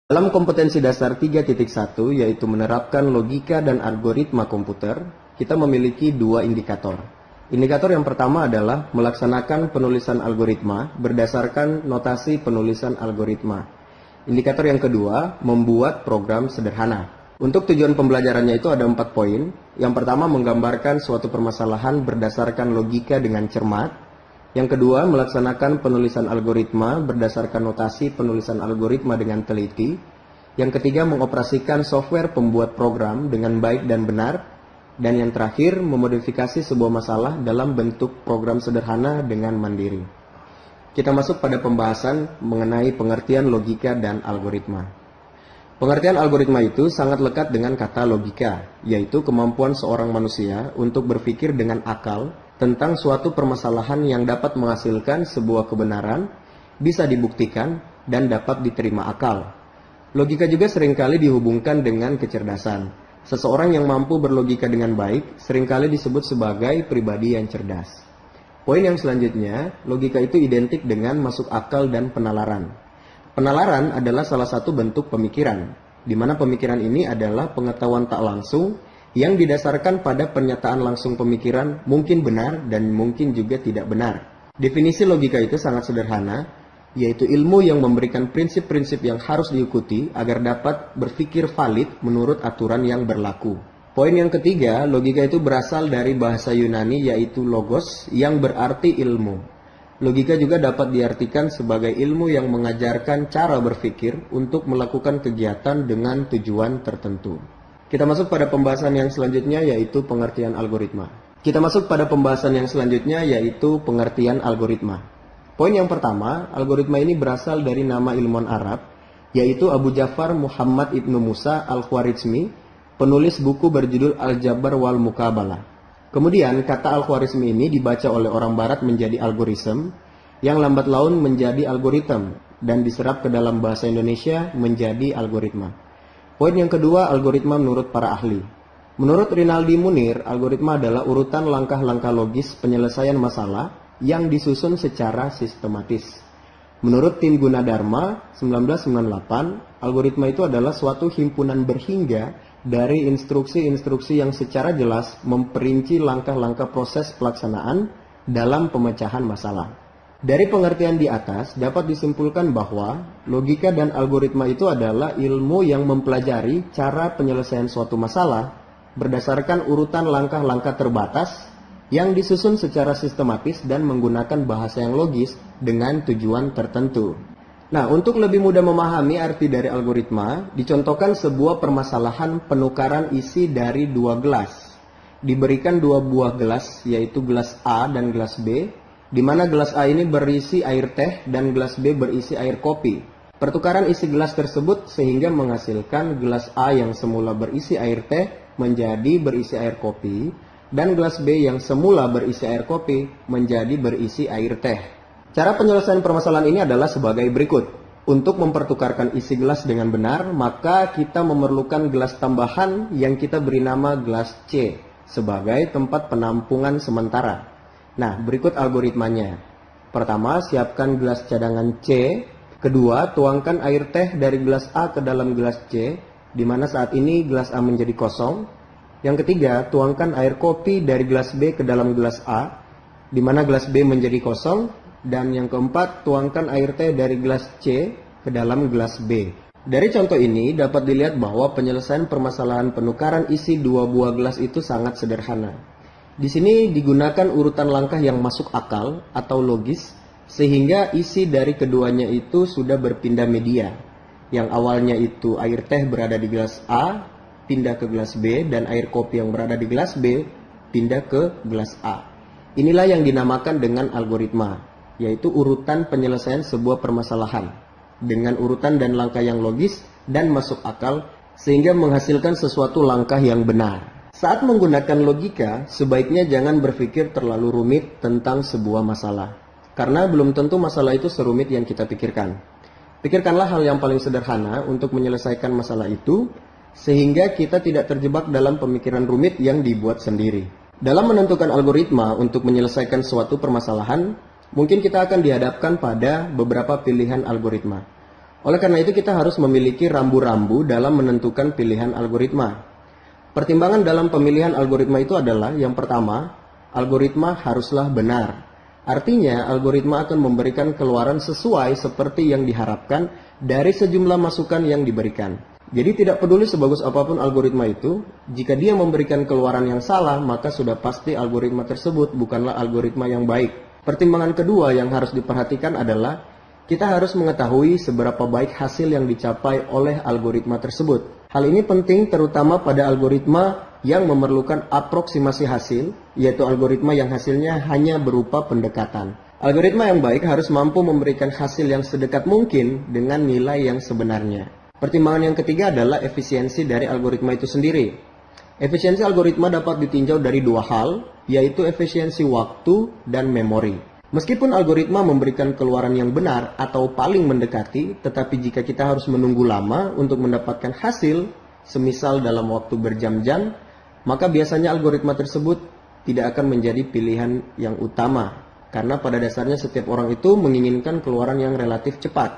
Dalam kompetensi dasar 3.1, yaitu menerapkan logika dan algoritma komputer, kita memiliki dua indikator. Indikator yang pertama adalah melaksanakan penulisan algoritma berdasarkan notasi penulisan algoritma. Indikator yang kedua, membuat program sederhana. Untuk tujuan pembelajarannya itu ada 4 poin. Yang pertama, menggambarkan suatu permasalahan berdasarkan logika dengan cermat. Yang kedua, melaksanakan penulisan algoritma berdasarkan notasi penulisan algoritma dengan teliti. Yang ketiga, mengoperasikan software pembuat program dengan baik dan benar. Dan yang terakhir, memodifikasi sebuah masalah dalam bentuk program sederhana dengan mandiri. Kita masuk pada pembahasan mengenai pengertian logika dan algoritma. Pengertian algoritma itu sangat lekat dengan kata logika, yaitu kemampuan seorang manusia untuk berpikir dengan akal tentang suatu permasalahan yang dapat menghasilkan sebuah kebenaran, bisa dibuktikan, dan dapat diterima akal. Logika juga seringkali dihubungkan dengan kecerdasan. Seseorang yang mampu berlogika dengan baik seringkali disebut sebagai pribadi yang cerdas. Poin yang selanjutnya, logika itu identik dengan masuk akal dan penalaran. Penalaran adalah salah satu bentuk pemikiran, di mana pemikiran ini adalah pengetahuan tak langsung yang didasarkan pada pernyataan langsung pemikiran mungkin benar dan mungkin juga tidak benar. Definisi logika itu sangat sederhana, yaitu ilmu yang memberikan prinsip-prinsip yang harus diikuti agar dapat berpikir valid menurut aturan yang berlaku. Poin yang ketiga, logika itu berasal dari bahasa Yunani yaitu logos yang berarti ilmu. Logika juga dapat diartikan sebagai ilmu yang mengajarkan cara berpikir untuk melakukan kegiatan dengan tujuan tertentu. Kita masuk pada pembahasan yang selanjutnya yaitu pengertian algoritma. Pengertian algoritma. Poin yang pertama, algoritma ini berasal dari nama ilmuwan Arab, yaitu Abu Ja'far Muhammad Ibnu Musa Al-Khwarizmi, penulis buku berjudul Al-Jabar wal Muqabalah. Kemudian, kata Al-Khwarizmi ini dibaca oleh orang barat menjadi algoritma, yang lambat laun menjadi algoritma, dan diserap ke dalam bahasa Indonesia menjadi algoritma. Poin yang kedua, algoritma menurut para ahli. Menurut Rinaldi Munir, algoritma adalah urutan langkah-langkah logis penyelesaian masalah yang disusun secara sistematis. Menurut Tim Gunadarma 1998, algoritma itu adalah suatu himpunan berhingga dari instruksi-instruksi yang secara jelas memperinci langkah-langkah proses pelaksanaan dalam pemecahan masalah. Dari pengertian di atas dapat disimpulkan bahwa logika dan algoritma itu adalah ilmu yang mempelajari cara penyelesaian suatu masalah berdasarkan urutan langkah-langkah terbatas yang disusun secara sistematis dan menggunakan bahasa yang logis dengan tujuan tertentu. Nah, untuk lebih mudah memahami arti dari algoritma, dicontohkan sebuah permasalahan penukaran isi dari dua gelas. Diberikan dua buah gelas, yaitu gelas A dan gelas B, di mana gelas A ini berisi air teh dan gelas B berisi air kopi. Pertukaran isi gelas tersebut sehingga menghasilkan gelas A yang semula berisi air teh menjadi berisi air kopi, dan gelas B yang semula berisi air kopi menjadi berisi air teh. Cara penyelesaian permasalahan ini adalah sebagai berikut. Untuk mempertukarkan isi gelas dengan benar, maka kita memerlukan gelas tambahan yang kita beri nama gelas C sebagai tempat penampungan sementara. Nah, berikut algoritmanya. Pertama, siapkan gelas cadangan C. Kedua, tuangkan air teh dari gelas A ke dalam gelas C, di mana saat ini gelas A menjadi kosong. Yang ketiga, tuangkan air kopi dari gelas B ke dalam gelas A, di mana gelas B menjadi kosong. Dan yang keempat, tuangkan air teh dari gelas C ke dalam gelas B. Dari contoh ini dapat dilihat bahwa penyelesaian permasalahan penukaran isi dua buah gelas itu sangat sederhana. Di sini digunakan urutan langkah yang masuk akal atau logis, sehingga isi dari keduanya itu sudah berpindah media. Yang awalnya itu air teh berada di gelas A, pindah ke gelas B, dan air kopi yang berada di gelas B, pindah ke gelas A. Inilah yang dinamakan dengan algoritma, yaitu urutan penyelesaian sebuah permasalahan, dengan urutan dan langkah yang logis dan masuk akal, sehingga menghasilkan sesuatu langkah yang benar. Saat menggunakan logika, sebaiknya jangan berpikir terlalu rumit tentang sebuah masalah, karena belum tentu masalah itu serumit yang kita pikirkan. Pikirkanlah hal yang paling sederhana untuk menyelesaikan masalah itu, sehingga kita tidak terjebak dalam pemikiran rumit yang dibuat sendiri. Dalam menentukan algoritma untuk menyelesaikan suatu permasalahan, mungkin kita akan dihadapkan pada beberapa pilihan algoritma. Oleh karena itu kita harus memiliki rambu-rambu dalam menentukan pilihan algoritma. Pertimbangan dalam pemilihan algoritma itu adalah yang pertama, algoritma haruslah benar. Artinya, algoritma akan memberikan keluaran sesuai seperti yang diharapkan dari sejumlah masukan yang diberikan. Jadi tidak peduli sebagus apapun algoritma itu, jika dia memberikan keluaran yang salah, maka sudah pasti algoritma tersebut bukanlah algoritma yang baik. Pertimbangan kedua yang harus diperhatikan adalah kita harus mengetahui seberapa baik hasil yang dicapai oleh algoritma tersebut. Hal ini penting terutama pada algoritma yang memerlukan aproksimasi hasil, yaitu algoritma yang hasilnya hanya berupa pendekatan. Algoritma yang baik harus mampu memberikan hasil yang sedekat mungkin dengan nilai yang sebenarnya. Pertimbangan yang ketiga adalah efisiensi dari algoritma itu sendiri. Efisiensi algoritma dapat ditinjau dari dua hal, yaitu efisiensi waktu dan memori. Meskipun algoritma memberikan keluaran yang benar atau paling mendekati, tetapi jika kita harus menunggu lama untuk mendapatkan hasil, semisal dalam waktu berjam-jam, maka biasanya algoritma tersebut tidak akan menjadi pilihan yang utama. Karena pada dasarnya setiap orang itu menginginkan keluaran yang relatif cepat.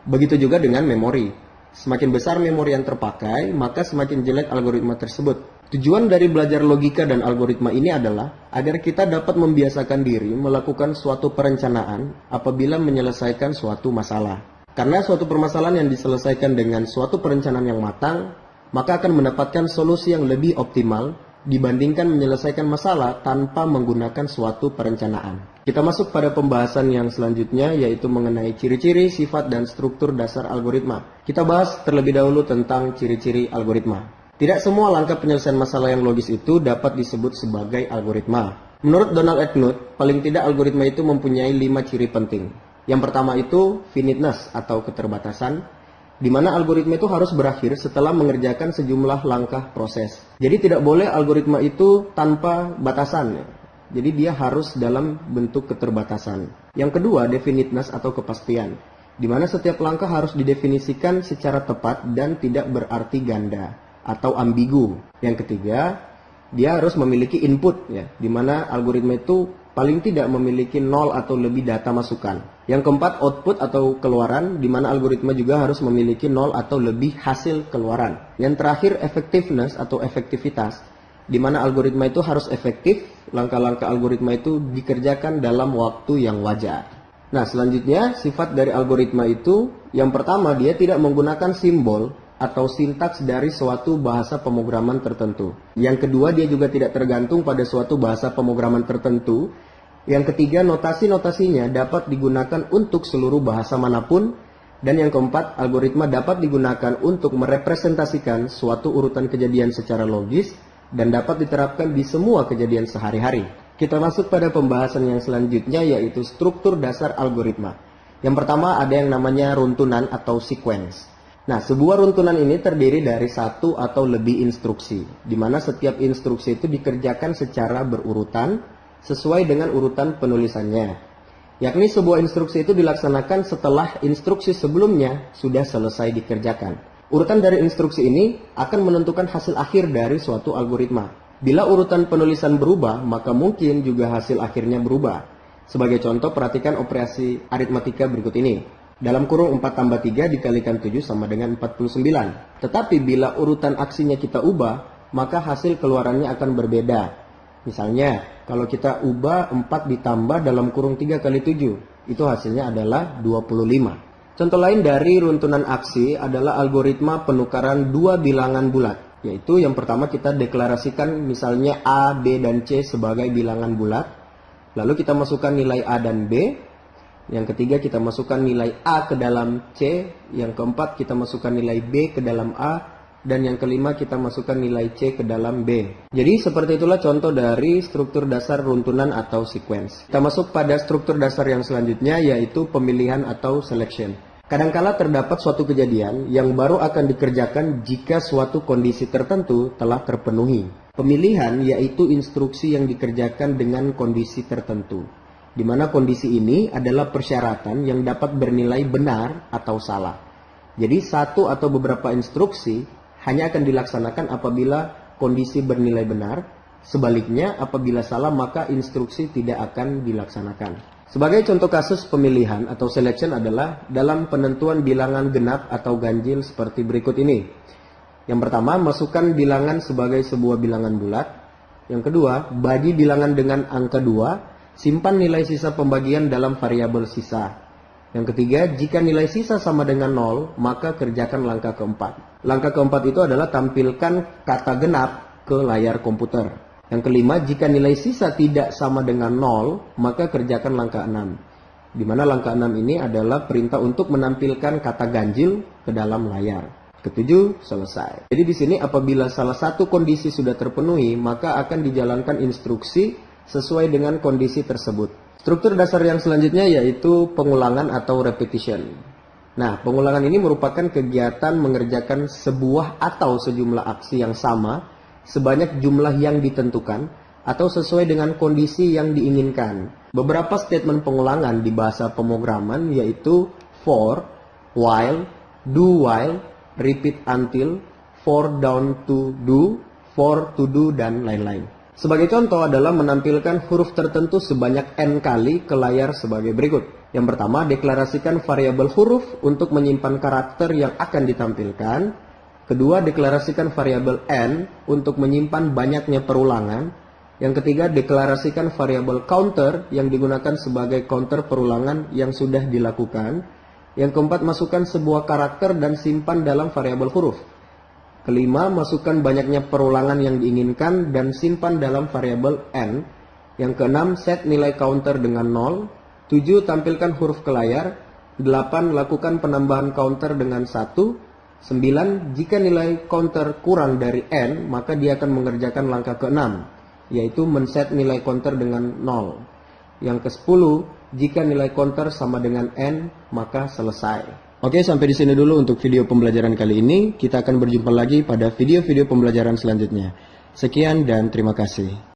Begitu juga dengan memori. Semakin besar memori yang terpakai, maka semakin jelek algoritma tersebut. Tujuan dari belajar logika dan algoritma ini adalah agar kita dapat membiasakan diri melakukan suatu perencanaan apabila menyelesaikan suatu masalah. Karena suatu permasalahan yang diselesaikan dengan suatu perencanaan yang matang, maka akan mendapatkan solusi yang lebih optimal dibandingkan menyelesaikan masalah tanpa menggunakan suatu perencanaan. Kita masuk pada pembahasan yang selanjutnya, yaitu mengenai ciri-ciri, sifat, dan struktur dasar algoritma. Kita bahas terlebih dahulu tentang ciri-ciri algoritma. Tidak semua langkah penyelesaian masalah yang logis itu dapat disebut sebagai algoritma. Menurut Donald Knuth, paling tidak algoritma itu mempunyai 5 ciri penting. Yang pertama itu finiteness atau keterbatasan, di mana algoritma itu harus berakhir setelah mengerjakan sejumlah langkah proses. Jadi tidak boleh algoritma itu tanpa batasan. Jadi dia harus dalam bentuk keterbatasan. Yang kedua, definiteness atau kepastian, di mana setiap langkah harus didefinisikan secara tepat dan tidak berarti ganda atau ambigu. Yang ketiga, dia harus memiliki input, ya, di mana algoritma itu paling tidak memiliki 0 atau lebih data masukan. Yang keempat, output atau keluaran, di mana algoritma juga harus memiliki 0 atau lebih hasil keluaran. Yang terakhir, effectiveness atau efektivitas, di mana algoritma itu harus efektif, langkah-langkah algoritma itu dikerjakan dalam waktu yang wajar. Nah, selanjutnya sifat dari algoritma itu, yang pertama dia tidak menggunakan simbol atau sintaks dari suatu bahasa pemrograman tertentu. Yang kedua, dia juga tidak tergantung pada suatu bahasa pemrograman tertentu. Yang ketiga, notasi-notasinya dapat digunakan untuk seluruh bahasa manapun. Dan yang keempat, algoritma dapat digunakan untuk merepresentasikan suatu urutan kejadian secara logis dan dapat diterapkan di semua kejadian sehari-hari. Kita masuk pada pembahasan yang selanjutnya, yaitu struktur dasar algoritma. Yang pertama ada yang namanya runtunan atau sequence. Nah, sebuah runtunan ini terdiri dari satu atau lebih instruksi, di mana setiap instruksi itu dikerjakan secara berurutan sesuai dengan urutan penulisannya. Yakni sebuah instruksi itu dilaksanakan setelah instruksi sebelumnya sudah selesai dikerjakan. Urutan dari instruksi ini akan menentukan hasil akhir dari suatu algoritma. Bila urutan penulisan berubah, maka mungkin juga hasil akhirnya berubah. Sebagai contoh, perhatikan operasi aritmatika berikut ini. Dalam kurung 4 tambah 3 dikalikan 7 sama dengan 49. Tetapi bila urutan aksinya kita ubah, maka hasil keluarannya akan berbeda. Misalnya, kalau kita ubah 4 ditambah dalam kurung 3 kali 7, itu hasilnya adalah 25. Contoh lain dari runtunan aksi adalah algoritma penukaran dua bilangan bulat. Yaitu yang pertama kita deklarasikan misalnya A, B, dan C sebagai bilangan bulat. Lalu kita masukkan nilai A dan B. Yang ketiga kita masukkan nilai A ke dalam C, yang keempat kita masukkan nilai B ke dalam A, dan yang kelima kita masukkan nilai C ke dalam B. Jadi seperti itulah contoh dari struktur dasar runtunan atau sequence. Kita masuk pada struktur dasar yang selanjutnya, yaitu pemilihan atau selection. Kadangkala terdapat suatu kejadian yang baru akan dikerjakan jika suatu kondisi tertentu telah terpenuhi. Pemilihan yaitu instruksi yang dikerjakan dengan kondisi tertentu, di mana kondisi ini adalah persyaratan yang dapat bernilai benar atau salah. Jadi satu atau beberapa instruksi hanya akan dilaksanakan apabila kondisi bernilai benar. Sebaliknya, apabila salah maka instruksi tidak akan dilaksanakan. Sebagai contoh kasus pemilihan atau selection adalah dalam penentuan bilangan genap atau ganjil seperti berikut ini. Yang pertama, masukkan bilangan sebagai sebuah bilangan bulat. Yang kedua, bagi bilangan dengan angka 2, simpan nilai sisa pembagian dalam variabel sisa. Yang ketiga, jika nilai sisa sama dengan 0, maka kerjakan langkah keempat. Langkah keempat itu adalah tampilkan kata genap ke layar komputer. Yang kelima, jika nilai sisa tidak sama dengan 0, maka kerjakan langkah 6. Di mana langkah 6 ini adalah perintah untuk menampilkan kata ganjil ke dalam layar. Ketujuh, selesai. Jadi di sini apabila salah satu kondisi sudah terpenuhi, maka akan dijalankan instruksi sesuai dengan kondisi tersebut. Struktur dasar yang selanjutnya yaitu pengulangan atau repetition. Nah, pengulangan ini merupakan kegiatan mengerjakan sebuah atau sejumlah aksi yang sama sebanyak jumlah yang ditentukan atau sesuai dengan kondisi yang diinginkan. Beberapa statement pengulangan di bahasa pemrograman yaitu for, while, do while, repeat until, for down to do, for to do, dan lain-lain. Sebagai contoh adalah menampilkan huruf tertentu sebanyak n kali ke layar sebagai berikut. Yang pertama, deklarasikan variabel huruf untuk menyimpan karakter yang akan ditampilkan. Kedua, deklarasikan variabel n untuk menyimpan banyaknya perulangan. Yang ketiga, deklarasikan variabel counter yang digunakan sebagai counter perulangan yang sudah dilakukan. Yang keempat, masukkan sebuah karakter dan simpan dalam variabel huruf. Kelima, masukkan banyaknya perulangan yang diinginkan dan simpan dalam variabel n. Yang keenam, set nilai counter dengan 0. 7, tampilkan huruf ke layar. 8, lakukan penambahan counter dengan 1. 9, jika nilai counter kurang dari n, maka dia akan mengerjakan langkah ke-6, yaitu men-set nilai counter dengan 0. Yang ke-10, jika nilai counter sama dengan n, maka selesai. Oke, sampai di sini dulu untuk video pembelajaran kali ini. Kita akan berjumpa lagi pada video-video pembelajaran selanjutnya. Sekian dan terima kasih.